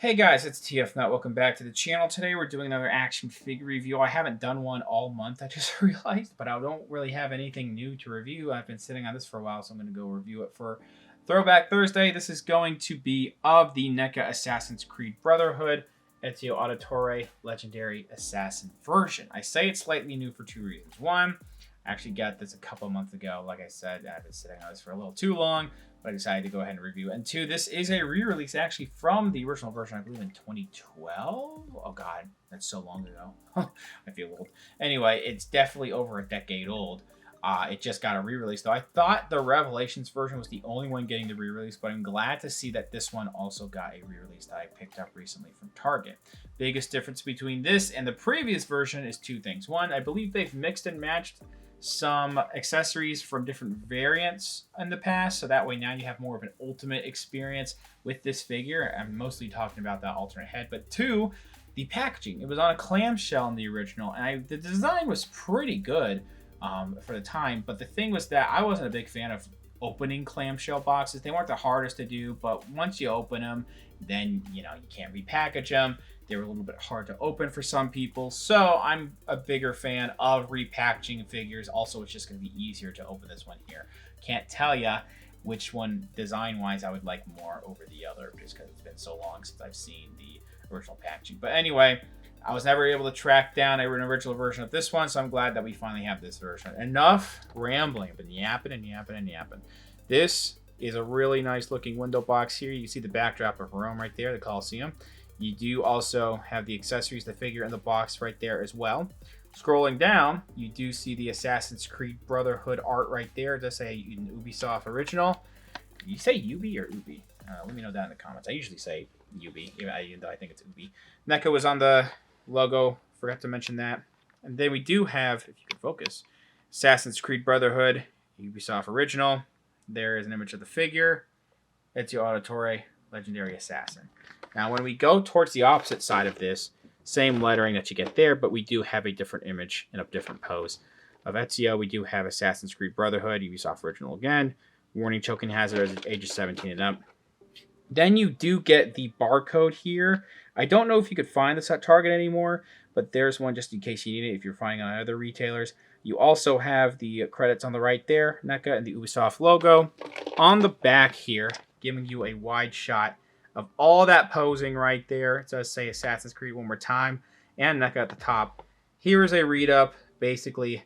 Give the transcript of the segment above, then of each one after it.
Hey guys, it's TF Nut. Welcome back to the channel. Today we're doing another action figure review. I haven't done one all month, I just realized, but I don't really have anything new to review. I've been sitting on this for a while, so I'm going to go review it for Throwback Thursday. This is going to be of the NECA Assassin's Creed Brotherhood Ezio Auditore Legendary Assassin version. I say it's slightly new for two reasons. One, I actually got this a couple months ago. Like I said, I've been sitting on this for a little too long, but I decided to go ahead and review it. And two, this is a re-release actually from the original version, I believe in 2012. Oh god, that's so long ago. I feel old. Anyway, it's definitely over a decade old. It just got a re-release, though. I thought the Revelations version was the only one getting the re-release, but I'm glad to see that this one also got a re-release that I picked up recently from Target. Biggest difference between this and the previous version is two things. One, I believe they've mixed and matched some accessories from different variants in the past, so that way now you have more of an ultimate experience with this figure. I'm mostly talking about that alternate head. But two, the packaging. It was on a clamshell in the original, and the design was pretty good for the time, but the thing was that I wasn't a big fan of opening clamshell boxes. They weren't the hardest to do, but once you open them, then you can't repackage them. They were a little bit hard to open for some people, so I'm a bigger fan of repackaging figures. Also, it's just going to be easier to open this one here. Can't tell you which one design-wise I would like more over the other, just because it's been so long since I've seen the original packaging. But anyway, I was never able to track down an original version of this one, so I'm glad that we finally have this version. Enough rambling. I've been yapping and yapping and yapping. This is a really nice looking window box here. You can see the backdrop of Rome right there, the Colosseum. You do also have the accessories, the figure in the box right there as well. Scrolling down, you do see the Assassin's Creed Brotherhood art right there. It does say an Ubisoft original. You say Ubi or Ubi? Let me know down in the comments. I usually say Ubi, even though I think it's Ubi. NECA was on the logo. Forgot to mention that. And then we do have, if you can focus, Assassin's Creed Brotherhood, Ubisoft original. There is an image of the figure. Ezio Auditore, Legendary Assassin. Now, when we go towards the opposite side of this, same lettering that you get there, but we do have a different image and a different pose of Ezio. We do have Assassin's Creed Brotherhood, Ubisoft original again. Warning, choking hazard as ages 17 and up. Then you do get the barcode here. I don't know if you could find this at Target anymore, but there's one just in case you need it if you're finding it on other retailers. You also have the credits on the right there, NECA, and the Ubisoft logo. On the back here, giving you a wide shot of all that posing right there. It does say Assassin's Creed one more time, and NECA at the top. Here is a read-up, basically,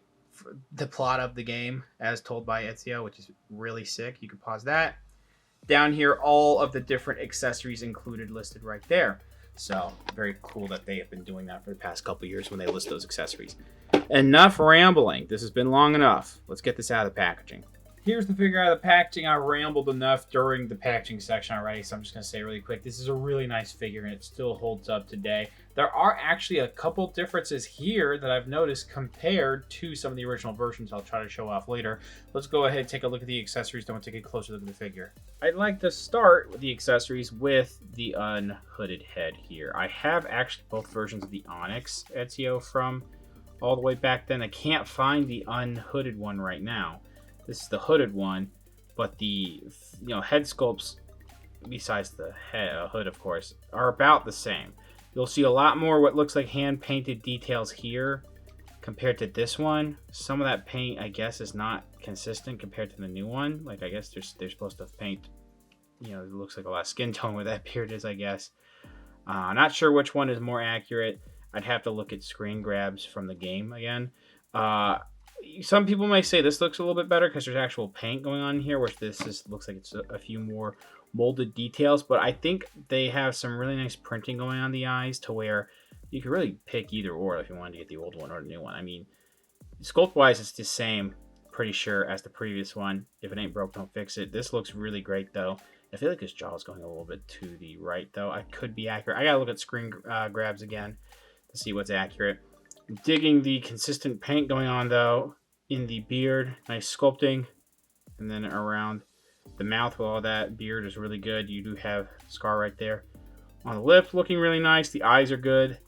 the plot of the game, as told by Ezio, which is really sick. You can pause that. Down here, all of the different accessories included listed right there. So, very cool that they have been doing that for the past couple years when they list those accessories. Enough rambling. This has been long enough. Let's get this out of the packaging. Here's the figure out of the packaging. I rambled enough during the packaging section already, so I'm just going to say really quick, this is a really nice figure, and it still holds up today. There are actually a couple differences here that I've noticed compared to some of the original versions I'll try to show off later. Let's go ahead and take a look at the accessories, then we'll take a closer look at the figure. I'd like to start with the accessories with the unhooded head here. I have actually both versions of the Onyx Ezio from all the way back then. I can't find the unhooded one right now. This is the hooded one, but the head sculpts, besides the hood, of course, are about the same. You'll see a lot more what looks like hand-painted details here compared to this one. Some of that paint, I guess, is not consistent compared to the new one. Like, I guess they're supposed to paint, it looks like a lot of skin tone where that beard is, I guess. Not sure which one is more accurate. I'd have to look at screen grabs from the game again. Some people may say this looks a little bit better because there's actual paint going on here, which looks like it's a few more molded details, but I think they have some really nice printing going on the eyes to where you could really pick either or if you wanted to get the old one or the new one. I mean, sculpt-wise, it's the same, pretty sure, as the previous one. If it ain't broke, don't fix it. This looks really great, though. I feel like his jaw is going a little bit to the right, though. I could be accurate. I gotta look at screen grabs again to see what's accurate. I'm digging the consistent paint going on, though, in the beard. Nice sculpting. And then around the mouth with all that beard is really good. You do have a scar right there. On the lip, looking really nice. The eyes are good.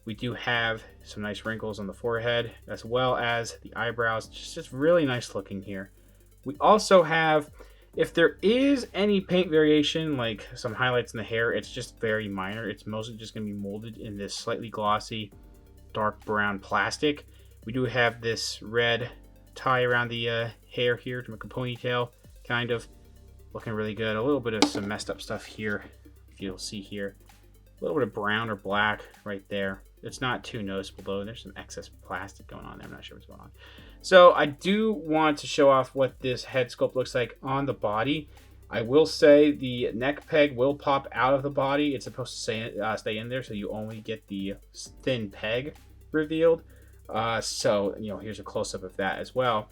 We do have some nice wrinkles on the forehead, as well as the eyebrows. Just really nice looking here. We also have If there is any paint variation, like some highlights in the hair, it's just very minor. It's mostly just going to be molded in this slightly glossy, dark brown plastic. We do have this red tie around the hair here to make a ponytail, kind of. Looking really good. A little bit of some messed up stuff here, if you'll see here. A little bit of brown or black right there. It's not too noticeable though. There's some excess plastic going on there. I'm not sure what's going on. So I do want to show off what this head sculpt looks like on the body. I will say the neck peg will pop out of the body. It's supposed to stay in there, so you only get the thin peg revealed. So, here's a close-up of that as well.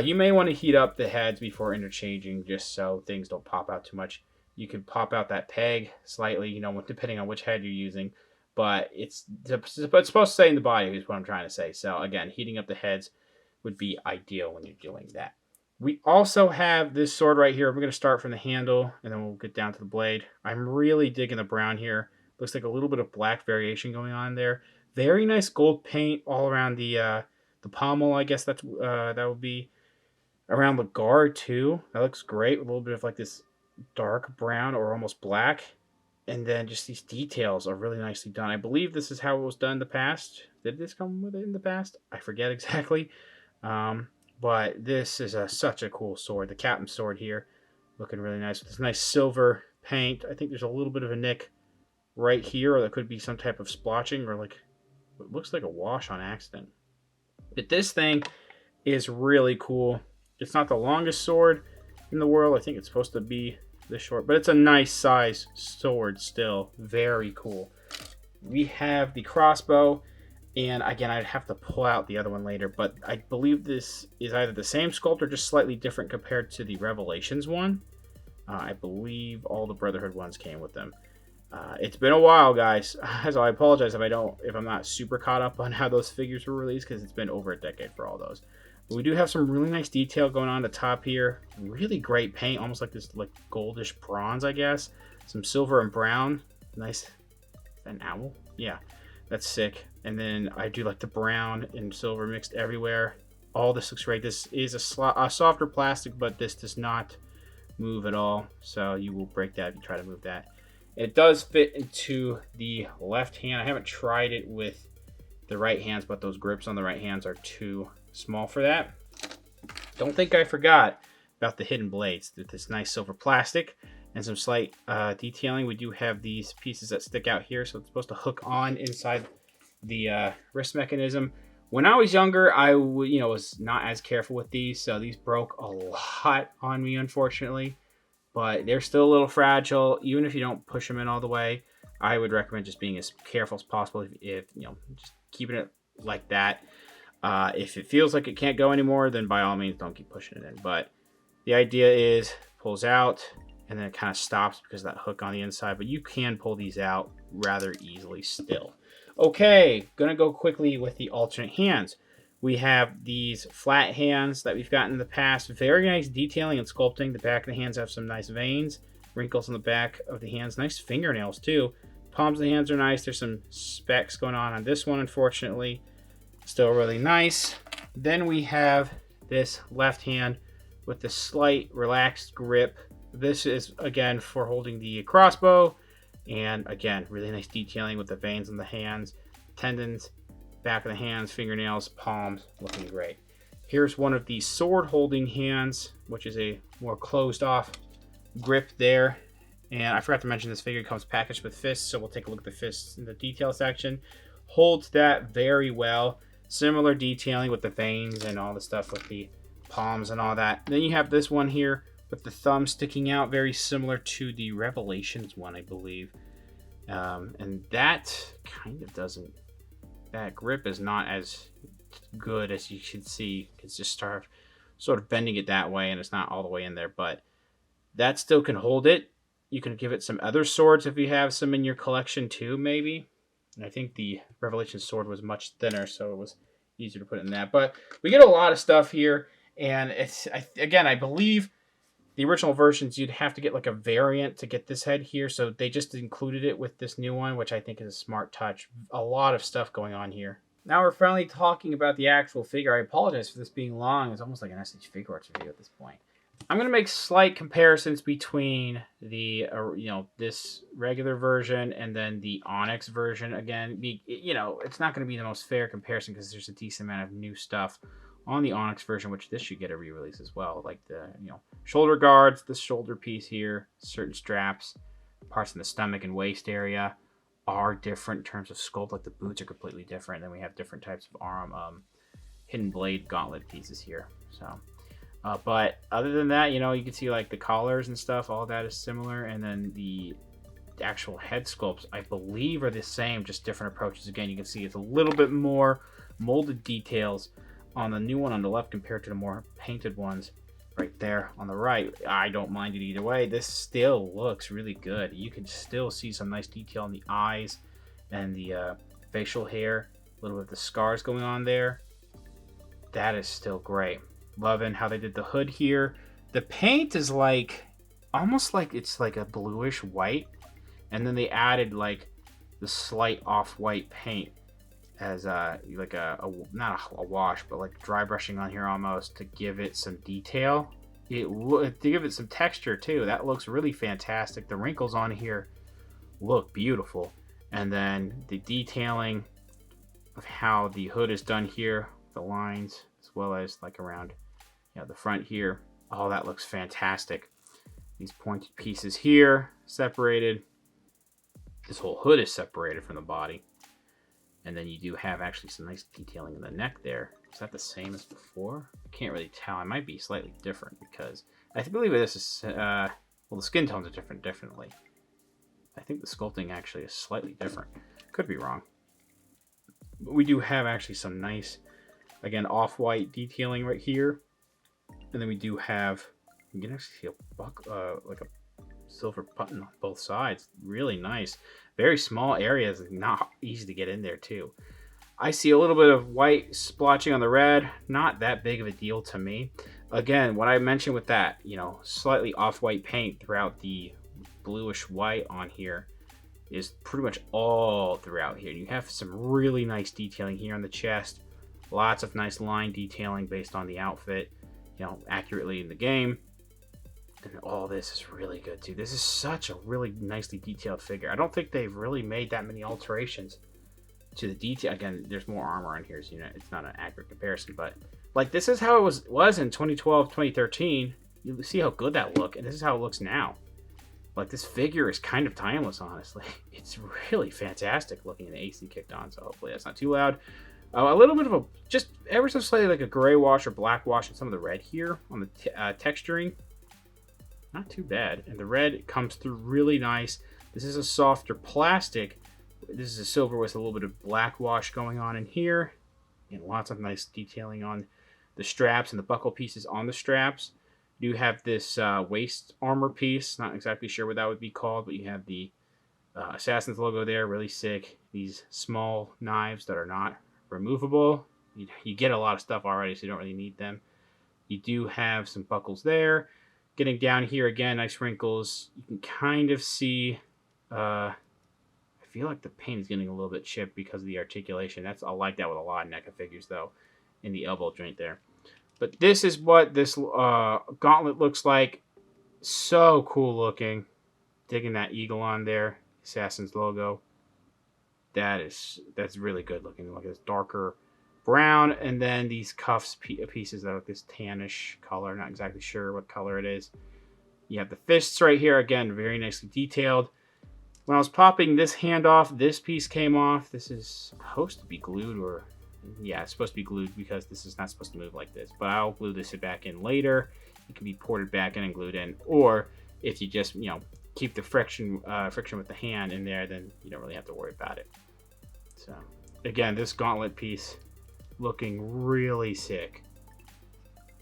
You may want to heat up the heads before interchanging, just so things don't pop out too much. You can pop out that peg slightly, depending on which head you're using. But it's supposed to stay in the body is what I'm trying to say. So again, heating up the heads would be ideal when you're doing that. We also have this sword right here. We're going to start from the handle, and then we'll get down to the blade. I'm really digging the brown here. Looks like a little bit of black variation going on there. Very nice gold paint all around the pommel, I guess that would be. Around the guard too. That looks great. A little bit of like this dark brown or almost black. And then just these details are really nicely done. I believe this is how it was done in the past. Did this come with it in the past? I forget exactly. But this is such a cool sword. The captain's sword here. Looking really nice with this nice silver paint. I think there's a little bit of a nick right here. Or there could be some type of splotching or like what looks like a wash on accident. But this thing is really cool. It's not the longest sword in the world. I think it's supposed to be this short, but it's a nice size sword still. Very cool. We have the crossbow, and again, I'd have to pull out the other one later, but I believe this is either the same sculpt or just slightly different compared to the Revelations one. I believe all the Brotherhood ones came with them. It's been a while, guys, so I apologize if I'm not super caught up on how those figures were released, because it's been over a decade for all those. But we do have some really nice detail going on the top here. Really great paint, almost like this goldish bronze, I guess. Some silver and brown. Nice. An owl? Yeah, that's sick. And then I do like the brown and silver mixed everywhere. All this looks great. This is a softer plastic, but this does not move at all. So you will break that if you try to move that. It does fit into the left hand. I haven't tried it with the right hands, but those grips on the right hands are too small for that. Don't think I forgot about the hidden blades. This nice silver plastic and some slight detailing. We do have these pieces that stick out here, so it's supposed to hook on inside the wrist mechanism. When I was younger, I was not as careful with these, so these broke a lot on me, unfortunately. But they're still a little fragile. Even if you don't push them in all the way, I would recommend just being as careful as possible. If just keeping it like that. If it feels like it can't go anymore, then by all means, don't keep pushing it in. But the idea is pulls out and then it kind of stops because of that hook on the inside. But you can pull these out rather easily still. Okay, gonna go quickly with the alternate hands. We have these flat hands that we've gotten in the past. Very nice detailing and sculpting. The back of the hands have some nice veins, wrinkles on the back of the hands. Nice fingernails too. Palms of the hands are nice. There's some specks going on this one, unfortunately. Still really nice. Then we have this left hand with the slight relaxed grip. This is, again, for holding the crossbow. And again, really nice detailing with the veins on the hands, tendons, back of the hands, fingernails, palms, looking great. Here's one of the sword holding hands, which is a more closed off grip there. And I forgot to mention this figure comes packaged with fists, so we'll take a look at the fists in the detail section. Holds that very well. Similar detailing with the veins and all the stuff with the palms and all that. Then you have this one here with the thumb sticking out, very similar to the Revelations one, I believe. And that kind of doesn't... That grip is not as good as you should see. It's just sort of bending it that way, and it's not all the way in there. But that still can hold it. You can give it some other swords if you have some in your collection too, maybe. And I think the Revelation sword was much thinner, so it was easier to put in that. But we get a lot of stuff here, and it's again, I believe the original versions you'd have to get like a variant to get this head here, so they just included it with this new one, which I think is a smart touch. A lot of stuff going on here. Now we're finally talking about the actual figure. I apologize for this being long. It's almost like an SH Figure Arts video at this point. I'm going to make slight comparisons between the, this regular version and then the Onyx version. Again, it's not going to be the most fair comparison because there's a decent amount of new stuff on the Onyx version, which this should get a re-release as well. Like the, shoulder guards, the shoulder piece here, certain straps, parts in the stomach and waist area are different in terms of sculpt. Like the boots are completely different. Then we have different types of arm, hidden blade gauntlet pieces here. So. But other than that, you can see like the collars and stuff, all that is similar. And then the actual head sculpts, I believe, are the same, just different approaches. Again, you can see it's a little bit more molded details on the new one on the left compared to the more painted ones right there on the right. I don't mind it either way. This still looks really good. You can still see some nice detail in the eyes and the facial hair, a little bit of the scars going on there. That is still great. Loving how they did the hood here. The paint is like almost like it's like a bluish white, and then they added like the slight off-white paint as like a not a wash, but like dry brushing on here almost to give it some detail. To give it some texture too. That looks really fantastic. The wrinkles on here look beautiful, and then the detailing of how the hood is done here, the lines as well as like around the front here. Oh, that looks fantastic. These pointed pieces here separated. This whole hood is separated from the body. And then you do have actually some nice detailing in the neck there. Is that the same as before? I can't really tell. It might be slightly different because I believe this is, well, the skin tones are differently. I think the sculpting actually is slightly different. Could be wrong. But we do have actually some nice, again, off-white detailing right here. And then we do have, you can actually see like a silver button on both sides. Really nice. Very small areas, not easy to get in there too. I see a little bit of white splotching on the red. Not that big of a deal to me. Again, what I mentioned with that, slightly off-white paint throughout the bluish white on here is pretty much all throughout here. You have some really nice detailing here on the chest. Lots of nice line detailing based on the outfit. Accurately in the game. And all this is really good too. This is such a really nicely detailed figure. I don't think they've really made that many alterations to the detail. Again, there's more armor on here, so it's not an accurate comparison, but like this is how it was in 2012, 2013. You see how good that looked, and this is how it looks now. Like this figure is kind of timeless, honestly. It's really fantastic looking, and the AC kicked on, so hopefully that's not too loud. A little bit of a, just ever so slightly like a gray wash or black wash in some of the red here on the texturing. Not too bad. And the red comes through really nice. This is a softer plastic. This is a silver with a little bit of black wash going on in here. And lots of nice detailing on the straps and the buckle pieces on the straps. You have this waist armor piece. Not exactly sure what that would be called, but you have the Assassin's logo there. Really sick. These small knives that are not removable. You get a lot of stuff already, so you don't really need them. You do have some buckles there. Getting down here again, nice wrinkles. You can kind of see, I feel like the paint is getting a little bit chipped because of the articulation. I like that with a lot of NECA figures though, in the elbow joint there. But this is what this gauntlet looks like. So cool looking. Digging that eagle on there, Assassin's logo. That's really good looking. Like this darker brown, and then these cuffs pieces that are this tannish color. Not exactly sure what color it is. You have the fists right here, again, very nicely detailed. When I was popping this hand off, this piece came off. This is supposed to be glued, or yeah, it's supposed to be glued because this is not supposed to move like this. But I'll glue this back in later. It can be ported back in and glued in, or if you just keep the friction with the hand in there, then you don't really have to worry about it. So again, this gauntlet piece looking really sick.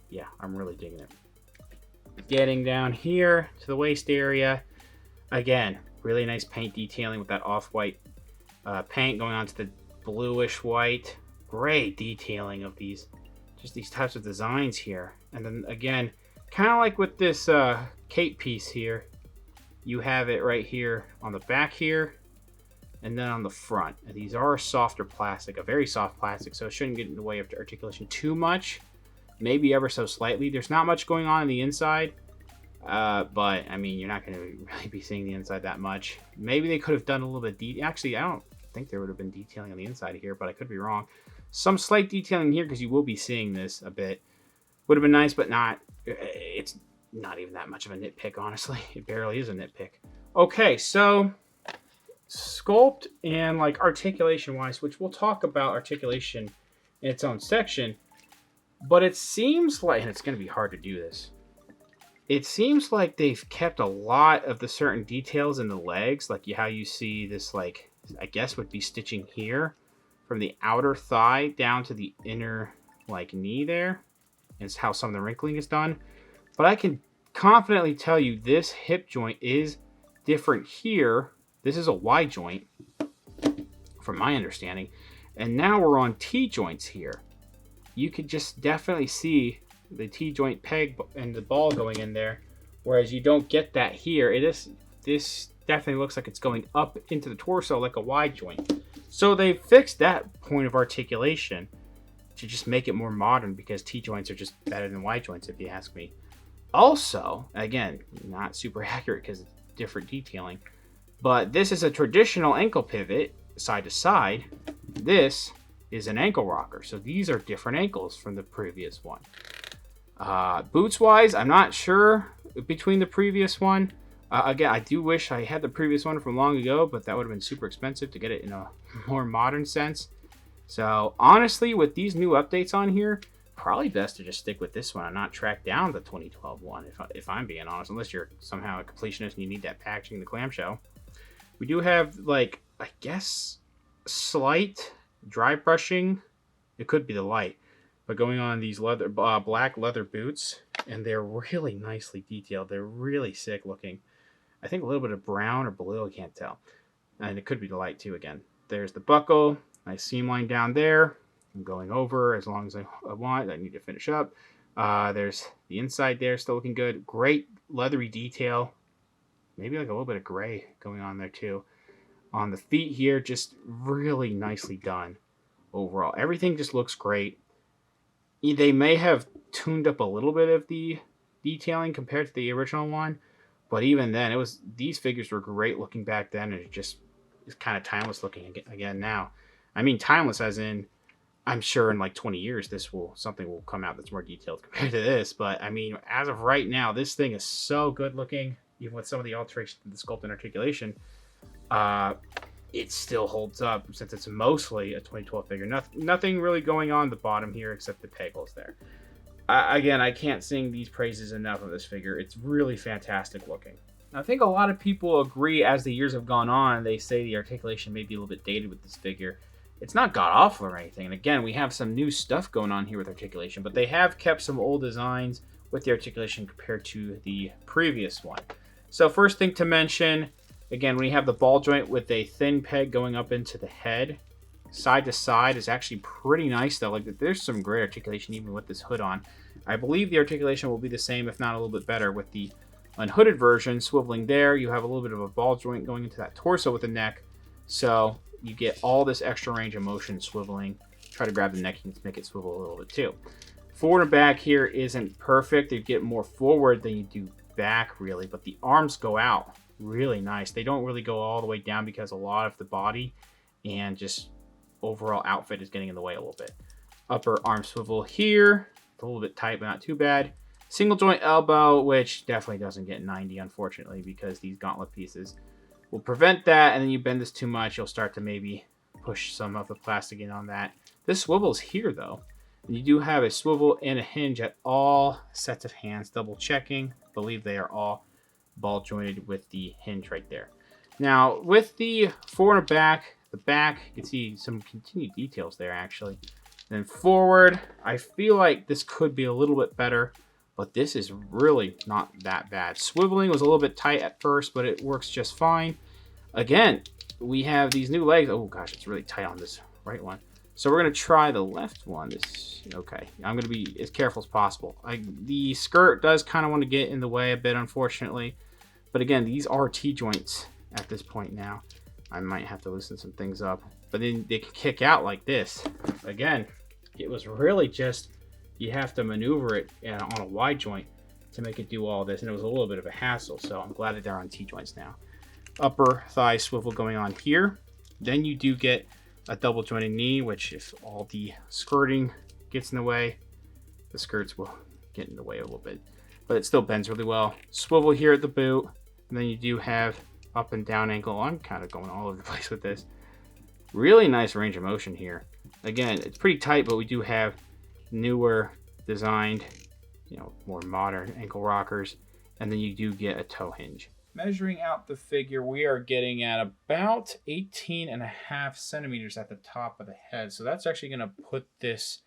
Yeah, I'm really digging it. Getting down here to the waist area, again, really nice paint detailing with that off-white paint going on to the bluish white. Great detailing of these types of designs here. And then again, kind of like with this cape piece here, you have it right here on the back here, and then on the front. And these are a softer plastic, a very soft plastic, so it shouldn't get in the way of the articulation too much. maybe ever so slightly. There's not much going on the inside, but I mean, you're not going to really be seeing the inside that much. Maybe they could have done a little bit actually, I don't think there would have been detailing on the inside here, but I could be wrong. Some slight detailing here because you will be seeing this a bit. Would have been nice, but not. It's not even that much of a nitpick, honestly. It barely is a nitpick. Okay, so sculpt and like articulation wise, which we'll talk about articulation in its own section, but it seems like, and it's going to be hard to do this, it seems like they've kept a lot of the certain details in the legs, like how you see this, like, I guess would be stitching here from the outer thigh down to the inner like knee there. It's how some of the wrinkling is done. But I can confidently tell you this hip joint is different here. This is a Y joint from my understanding. And now we're on T joints here. You could just definitely see the T joint peg and the ball going in there. Whereas you don't get that here. This definitely looks like it's going up into the torso like a Y joint. So they fixed that point of articulation to just make it more modern, because T joints are just better than Y joints if you ask me. Also, again, not super accurate because it's different detailing, but this is a traditional ankle pivot side to side. This is an ankle rocker. So these are different ankles from the previous one. Boots wise, I'm not sure between the previous one. Again, I do wish I had the previous one from long ago, but that would have been super expensive to get it in a more modern sense. So honestly, with these new updates on here, probably best to just stick with this one and not track down the 2012 one, if I'm being honest, unless you're somehow a completionist and you need that packaging in the clamshell. We do have, like, I guess, slight dry brushing. It could be the light, but going on these black leather boots, and they're really nicely detailed. They're really sick looking. I think a little bit of brown or blue, I can't tell. And it could be the light too again. There's the buckle, nice seam line down there. I'm going over as long as I want. I need to finish up. There's the inside there, still looking good. Great leathery detail. Maybe like a little bit of gray going on there too. On the feet here, just really nicely done overall. Everything just looks great. They may have tuned up a little bit of the detailing compared to the original one, but even then, these figures were great looking back then, and it's kind of timeless looking again now. I mean, timeless as in, I'm sure in like 20 years something will come out that's more detailed compared to this. But I mean, as of right now, this thing is so good looking, even with some of the alterations to the sculpt and articulation. It still holds up since it's mostly a 2012 figure. Nothing really going on the bottom here except the peg holes there. Again, I can't sing these praises enough of this figure. It's really fantastic looking. I think a lot of people agree as the years have gone on, they say the articulation may be a little bit dated with this figure. It's not god-awful or anything. And again, we have some new stuff going on here with articulation, but they have kept some old designs with the articulation compared to the previous one. So first thing to mention, again, we have the ball joint with a thin peg going up into the head. Side to side is actually pretty nice though. Like, there's some great articulation even with this hood on. I believe the articulation will be the same, if not a little bit better, with the unhooded version. Swiveling there, you have a little bit of a ball joint going into that torso with the neck, so you get all this extra range of motion swiveling. Try to grab the neck and make it swivel a little bit too. Forward and back here isn't perfect. You get more forward than you do back really, but the arms go out really nice. They don't really go all the way down because a lot of the body and just overall outfit is getting in the way a little bit. Upper arm swivel here, it's a little bit tight but not too bad. Single joint elbow, which definitely doesn't get 90 unfortunately, because these gauntlet pieces will prevent that, and then you bend this too much, you'll start to maybe push some of the plastic in on that. This swivel's here though, and you do have a swivel and a hinge at all sets of hands. Double checking, I believe they are all ball jointed with the hinge right there. Now with the forward and back, the back, you can see some continued details there actually. Then forward, I feel like this could be a little bit better, but this is really not that bad. Swiveling was a little bit tight at first, but it works just fine. Again, we have these new legs. Oh gosh, it's really tight on this right one. So we're gonna try the left one. Okay, I'm gonna be as careful as possible. The skirt does kind of want to get in the way a bit, unfortunately. But again, these are T-joints at this point now. I might have to loosen some things up. But then they can kick out like this. Again, it was really just you have to maneuver it on a wide joint to make it do all this, and it was a little bit of a hassle. So I'm glad that they're on T-joints now. Upper thigh swivel going on here. Then you do get a double jointed knee, which if all the skirting gets in the way, the skirts will get in the way a little bit, but it still bends really well. Swivel here at the boot, and then you do have up and down ankle. I'm kind of going all over the place with this. Really nice range of motion here. Again, it's pretty tight, but we do have newer designed, more modern ankle rockers, and then you do get a toe hinge. Measuring out the figure, we are getting at about 18.5 centimeters at the top of the head. So that's actually going to put this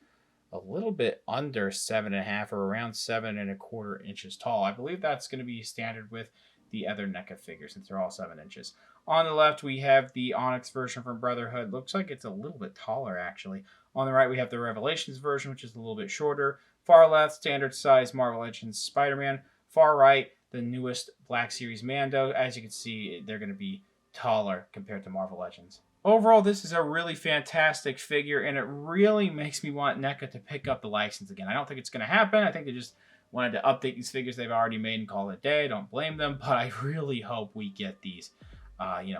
a little bit under 7.5 or around 7.25 inches tall. I believe that's going to be standard with the other NECA figures since they're all 7 inches. On the left, we have the Onyx version from Brotherhood. Looks like it's a little bit taller, actually. On the right, we have the Revelations version, which is a little bit shorter. Far left, standard size Marvel Legends Spider-Man. Far right, the newest Black Series Mando. As you can see, they're going to be taller compared to Marvel Legends. Overall, this is a really fantastic figure, and it really makes me want NECA to pick up the license again. I don't think it's going to happen. I think they just wanted to update these figures they've already made and call it a day. Don't blame them, but I really hope we get these,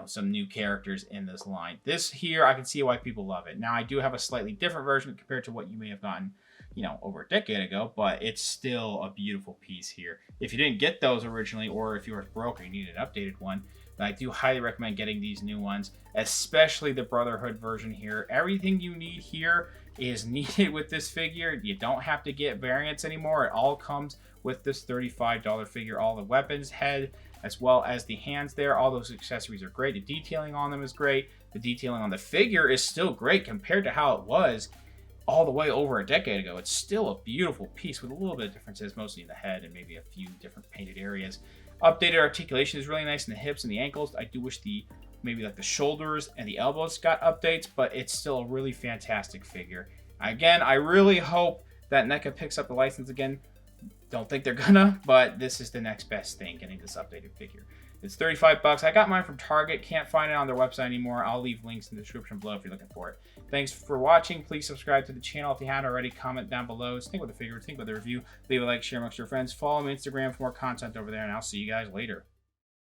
some new characters in this line. This here, I can see why people love it. Now, I do have a slightly different version compared to what you may have gotten over a decade ago, but it's still a beautiful piece here. If you didn't get those originally, or if you were broke and you needed an updated one, then I do highly recommend getting these new ones, especially the Brotherhood version here. Everything you need here is needed with this figure. You don't have to get variants anymore. It all comes with this $35 figure. All the weapons, head, as well as the hands there. All those accessories are great. The detailing on them is great. The detailing on the figure is still great compared to how it was all the way over a decade ago. It's still a beautiful piece with a little bit of differences, mostly in the head and maybe a few different painted areas. Updated articulation is really nice in the hips and the ankles. I do wish maybe like the shoulders and the elbows got updates, but it's still a really fantastic figure. Again, I really hope that NECA picks up the license again. Don't think they're gonna, but this is the next best thing, getting this updated figure. It's $35. I got mine from Target. Can't find it on their website anymore. I'll leave links in the description below if you're looking for it. Thanks for watching. Please subscribe to the channel if you haven't already. Comment down below. Think about the figure. Think about the review. Leave a like, share amongst your friends. Follow me on Instagram for more content over there, and I'll see you guys later.